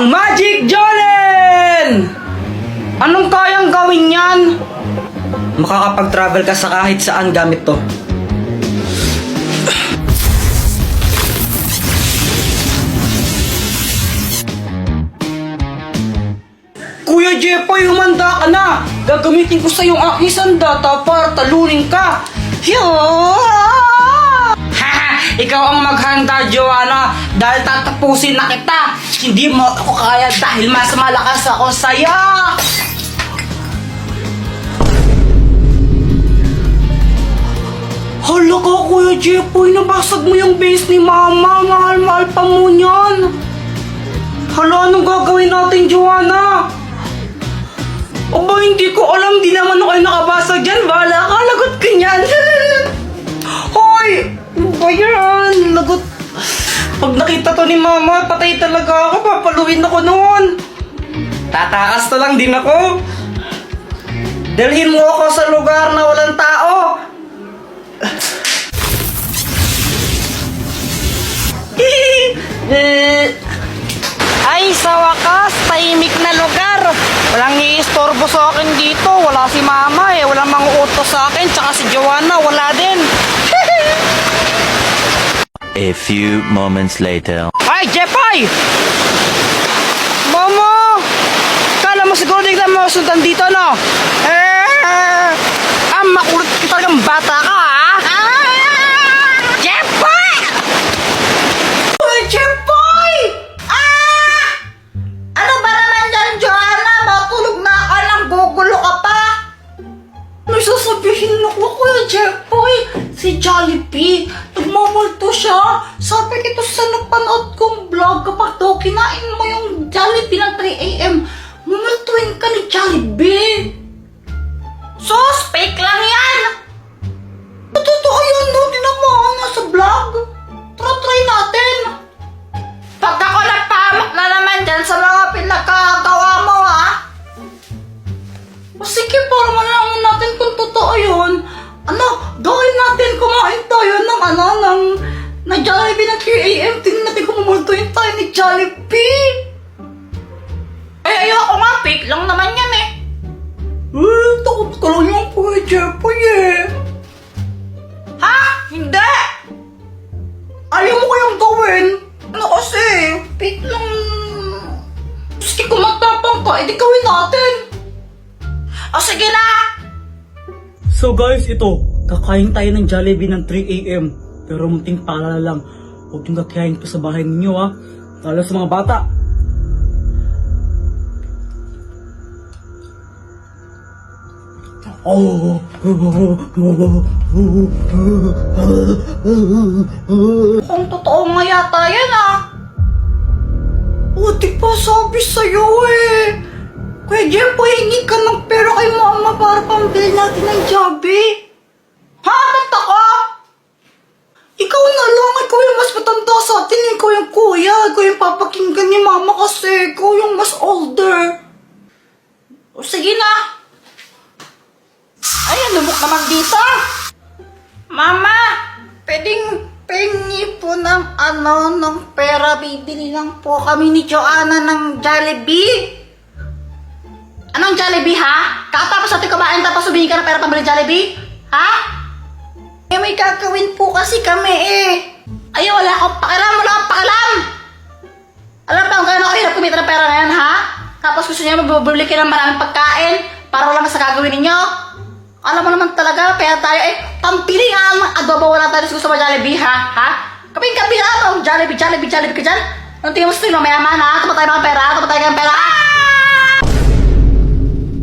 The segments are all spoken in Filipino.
Ang Magic Jolen! Anong kayang gawin yan? Makakapag-travel ka sa kahit saan gamit to. Kuya Jepoy, humanda ka na! Gagamitin ko sa yung aking sandata para talunin ka! Ikaw ang maghanda, Joanna, dahil tatapusin na kita. Hindi mo ako kaya dahil mas malakas ako sa'yo. Hala ka, Kuya Jepoy, nabasag mo yung base ni Mama. Mahal-mahal pa mo niyan. Hala, anong gagawin natin, Joanna? Aba, hindi ko alam. Di naman ako yung nakabasag dyan. Bahala ka, lagot ka niyan. Hoy! Ano ba yan? Lagot. Pag nakita to ni Mama, patay talaga ako. Papaluin ako noon. Tatakas to lang din ako. Dalhin mo ako sa lugar na walang tao. Ay, sa wakas, tahimik na lugar. Walang iistorbo sa akin dito. Wala si Mama eh. Walang manguutos sa akin. Tsaka si Joanna, wala din. A few moments later. Ay, Jepoy! Mama! Kala mo siguro di ka masundan dito, no? Makulit ka talagang bata ka, ha? Jepoy! Ay, Jepoy! Ano ba naman dyan, Joanna? Matulog na ka lang, gugulo ka pa. May sasabihin ako, Kuya Jepoy. Si Jollibee, nagmamulto siya. Sabi ito sa napanood kong vlog, kapag daw kinain mo yung Jollibee ng 3 AM, mumultuin ka ni Jollibee. Sus, fake lang yan. Totoo yun, no? Tinamaan nasa vlog. Try natin. Pag ako nagpahamak na naman dyan sa mga pinagkagawa mo, ha? O sige, para malaman natin kung totoo yun. Ano, gawin natin, kumain tayo ng Jollibee ng 3 AM. Tingnan natin kung mumultuin tayo ni Jollibee. Ayoko nga, fake lang naman yan eh. Takot ka lang yung Kuya Jepoy eh. Ha? Hindi! Ayaw mo kayang gawin? Ano kasi? Fake lang. Sige, kung magtapang ka, edi gawin natin. O sige na! So guys, ito. Kakain tayo ng Jollibee ng 3 AM. Pero munting paalala lang. Huwag yung kakain ko sa bahay ninyo, ha. Lalo sa mga bata. Kung totoo nga yata yan, ah. O, di ba sabi sa'yo eh. Kuya Jepoy, hingi ka ng pera kay Mama para pambili natin ng Jollibee. Ha? Tanta ko? Ikaw na lang, ikaw yung mas matanda sa atin, ikaw yung kuya, ikaw yung papakinggan ni Mama kasi, ikaw yung mas older. O sige na. Ay, lumok naman dito. Mama, pwedeng pengi po ng ng pera. Bibili lang po kami ni Joanna ng Jollibee. Anong Jollibee, ha? Kakatapos natin kumain tapos humingi ka ng pera pambili Jollibee? Ha? Eh, may gagawin po kasi kami eh. Ay, wala akong pakialam, wala akong pakialam. Alam ba kung kailan ako hirap kumita ng pera na yan, ha? Tapos gusto niyo mabubili kayo ng maraming pagkain para wala mas gagawin ninyo? Alam mo naman talaga, kaya tayo pampili nga ang adobo, wala tayo gusto mo Jollibee, ha? Ha? Kaping-kaping nga mo, Jollibee ka dyan? Anong tingin mo sa tingin mo, mayaman, ha? Tumatay mga pera, tumatay ka ng pera,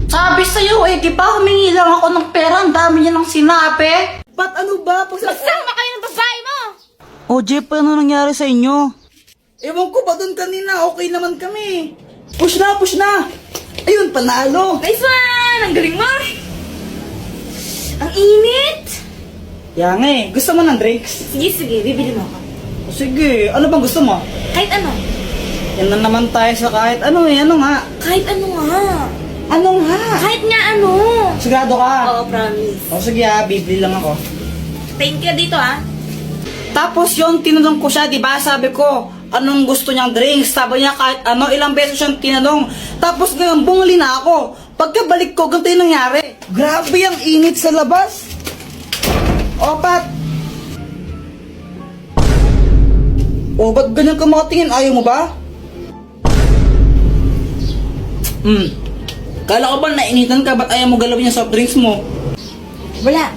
Sabi sa'yo di ba humingi lang ako ng pera, ang dami niya nang sinabi. Ba't ano ba? Magsama kayo ng babae mo! O Jeff, ano nangyari sa inyo? Ewan ko ba doon kanina, okay naman kami. Push na! Ayun, panalo. Nice one! Ang galing mo! Ang init! Yan nga eh, gusto mo ng drinks? Sige, bibili mo ako. O sige, ano bang gusto mo? Kahit ano. Yan na naman tayo sa kahit ano eh, ano nga? Kahit ano nga. Ano nga? Kahit nga ano. Sigurado ka? Oo, promise. O sige bibili lang ako. Thank you dito, Tapos yon tinanong ko siya, di ba? Sabi ko, anong gusto niyang drinks. Sabi niya kahit ano, ilang beses siyang tinanong. Tapos ngayon, bumuli na ako. Pagkabalik ko, ganito yung nangyari. Grabe ang init sa labas. O, Pat. O, ba't ganyan ka makatingin? Ayaw mo ba? Kala ko ba nainitan ka? Ba't ayaw mo galawin yung soft drinks mo? Wala.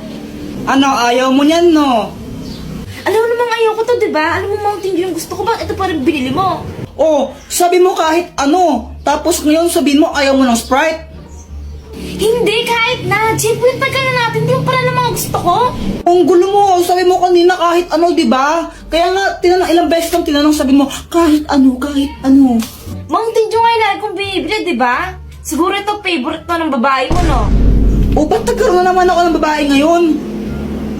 Ano, ayaw mo niyan, no? Alam mo namang ayaw ko to, diba? Alam mo Mountain Dew yung gusto ko. Bakit ito pa rin binili mo? Oh, sabi mo kahit ano. Tapos ngayon sabihin mo ayaw mo ng Sprite. Hindi, kahit na. Jeep, yung tagal na natin. Di mo pala ng mga gusto ko. Ang gulo mo, sabi mo kanina kahit ano, di ba? Kaya nga, ilang beses kang tinanong, sabi mo, kahit ano, kahit ano. Mountain Dew nga yung lagi kong binibili, diba? Siguro ito favorite to ng babae mo, no? O, ba't nagkaroon na naman ako ng babae ngayon?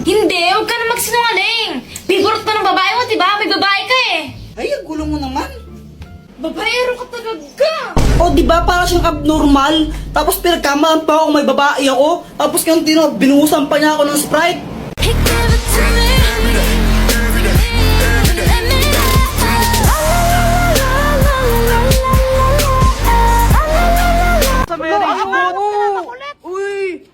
Hindi, huwag ka na magsinungaling. Favorite to ng babae mo, diba? May babae ka eh. Ay, ang gulo mo naman. Babaero ka talaga. O, di ba, para siyang abnormal. Tapos pinagkamaan pa ako, may babae ako. Tapos ngayon, binuhusan pa niya ako ng Sprite. Sa Marriott. Uy!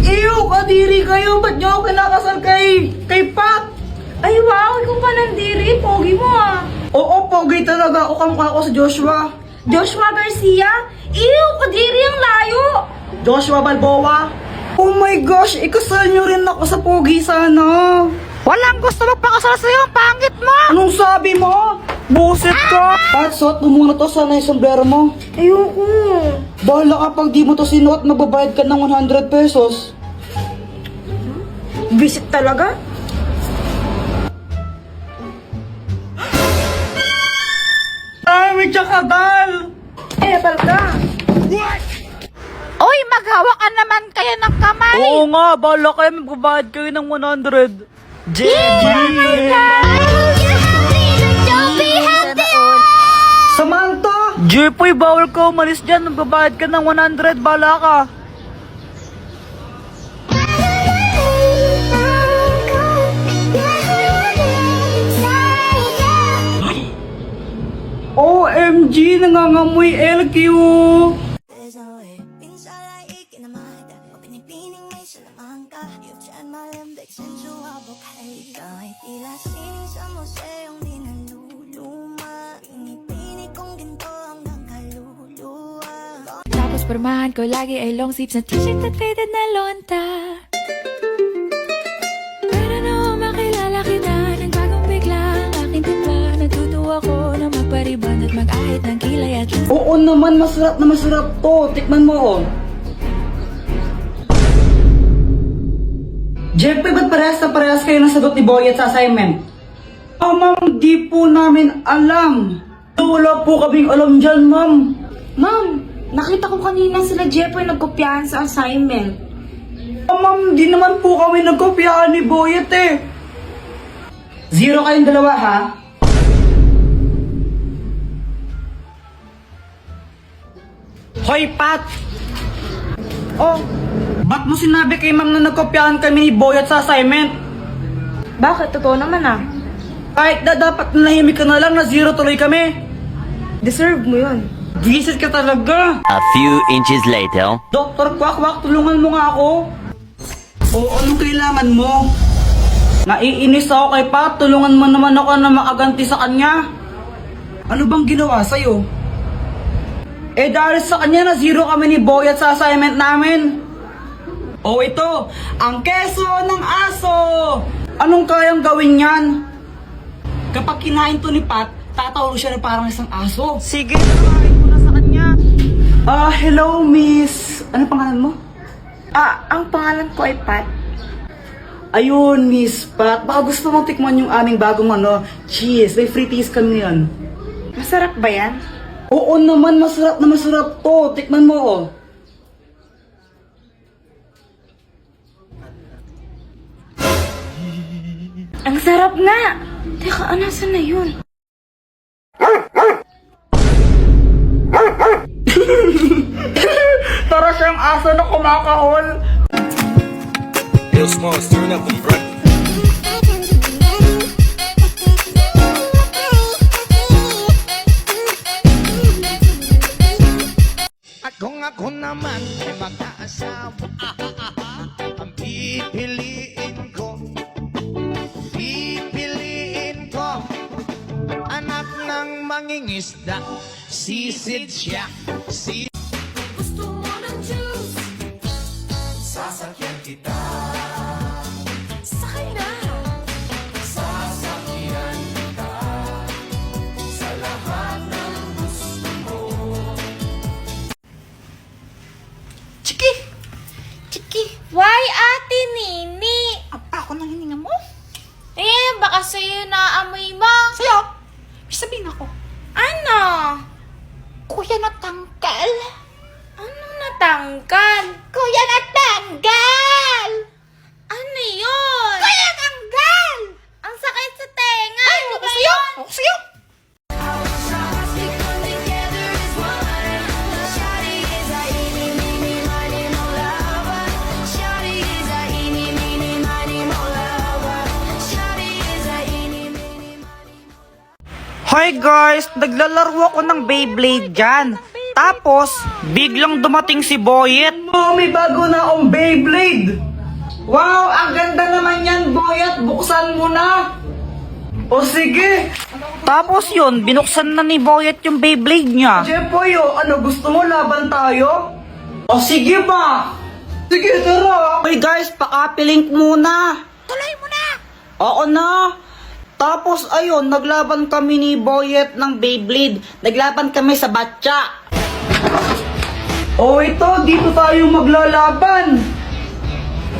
Ew, kadiri kayo. Ba't niyo ako kinakasal kay Pat? Ay, wow. Ikaw pa nandiri. Pogi mo ah. Oo, pogi talaga. O, kamukha ko sa Joshua. Joshua Garcia? Ew, kadiri ang layo. Joshua Balboa. Oh my gosh, ikasal niyo rin ako sa pogi sana. Walang gusto magpakasal sa'yo, ang pangit mo! Anong sabi mo? Buset ka! Pat, suot mo muna to, sana yung sombrero mo. Ayoko. Bahala ka pag di mo to sinuot, magbabayad ka ng 100 pesos. Visit talaga? Ay, may tsakadal! Eh, palka. Oy, maghawak ka naman kayo ng kamay! Oo nga, bahala kayo, magbabayad kayo ng 100. Samantha! Jepoy, bawal ka umalis dyan. Magbabayad ka ng 100. Bala ka. OMG! Nangangamoy LQ! There's no way 冰下来一个那么的，我被你逼你没事的忙个，又沾满脸被牵住我不开，刚会地拉心什么谁用你那路路嘛，比你公斤多ang nagkalulu ah. Tapos pormahan ko lagi ay long sleeves na t-shirt at faded na lonta. Para na makilala kita, nagbagong bigla ang aking timpla. Natutuwa ko na magpariban at mag-ahit ng kilay at least. Oo naman, masarap na masarap to. Tikman mo, oh. Jeffrey, ba't parehas kayo ng sagot ni Boyet sa assignment? Oh, ma'am, di po namin alam. Wala po kaming alam dyan, ma'am. Ma'am, nakita ko kanina sila Jeffoy nagkopyahan sa assignment. Oh, ma'am, di naman po kami nagkopyahan ni Boyet eh. 0 kayong dalawa, ha? Hoy, Pat! Oh, ba't mo sinabi kay ma'am na nagkopyahan kami ni Boyet sa assignment? Bakit? Totoo naman ah. Kahit na dapat nahimik ka na lang na 0 tuloy kami. Deserve mo yun. Visit ka talaga. A few inches later. Dr. Quack, tulungan mo nga ako. O, anong kailangan mo? Naiinis ako kay Pat, tulungan mo naman ako na makaganti sa kanya. Ano bang ginawa sa'yo? Eh dahil sa kanya na 0 kami ni Boyet sa assignment namin. O ito, ang keso ng aso. Anong kayang gawin yan? Kapag kinain to ni Pat, tatawag siya na parang isang aso. Sige, kinain ko na sa kanya. Hello miss. Ano pangalan mo? Ang pangalan ko ay Pat. Ayun, Miss Pat. Baka gusto mong tikman yung aming bagong cheese. May free cheese kami ngayon. Masarap ba yan? Oo naman, masarap na masarap to. Tikman mo, oh. Ang sarap na! Teka, anasan na yun? Para siyang aso na kumakahol. Real small, stirring up them breakfast. Kung ako naman ay mag-aasawa, ang pipiliin ko, anak ng mangingisda, sisid siya, Gusto mo ng juice? sasakyan kita. Sakay na! Sasakyan kita sa lahat ng gusto mo. Chiki! Chiki! Why, Ate Nini? Ako nang hininga mo? Eh, baka sa'yo naamoy mo. Sa'yo! May sabihin ako. Ano? Kuya natanggal. Anong natanggal? Kuya natanggal! Ano yun? Kuya tanggal! Ang sakit sa tenga. Ay, Ano ako ba sa'yo! yun? Ako sa'yo! Hi guys! Naglalaro ako ng Beyblade dyan. Tapos, biglang dumating si Boyet. Oh, may bago na akong Beyblade. Wow, ang ganda naman yan, Boyet. Buksan mo na. O sige. Tapos yun, binuksan na ni Boyet yung Beyblade niya. Jepoyo, ano gusto mo laban tayo? O sige ba? Sige, tara. Hey guys, pakapilink muna. Tuloy mo na. Oo na. Tapos ayun, naglaban kami ni Boyet ng Beyblade. Naglaban kami sa batya. Oh, ito, dito tayo maglalaban.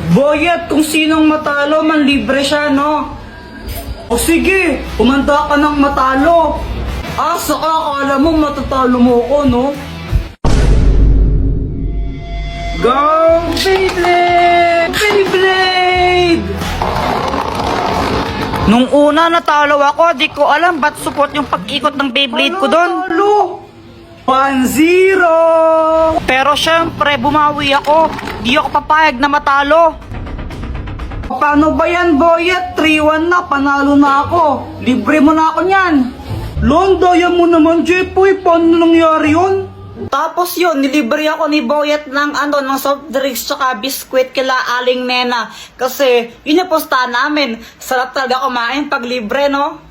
Boyet, kung sinong matalo, manlibre siya, no? O sige, umanda ka ng matalo. Saka akala mo matatalo mo ko, no? Go, Beyblade! Beyblade! Nung una natalo ako, di ko alam ba't support yung pag-ikot ng Beyblade ko doon. 1-0! Pero syempre, bumawi ako. Di ako papayag na matalo. Paano ba yan, Boyet? 3-1 na, panalo na ako. Libre mo na ako niyan. Daya mo naman, Jepoy. Paano nangyari yun? Tapos yun, nilibre ako ni Boyet ng ng soft drinks tsaka biskwit kila Aling Nena. Kasi yun yung posta namin. Sarap talaga kumain pag libre, no?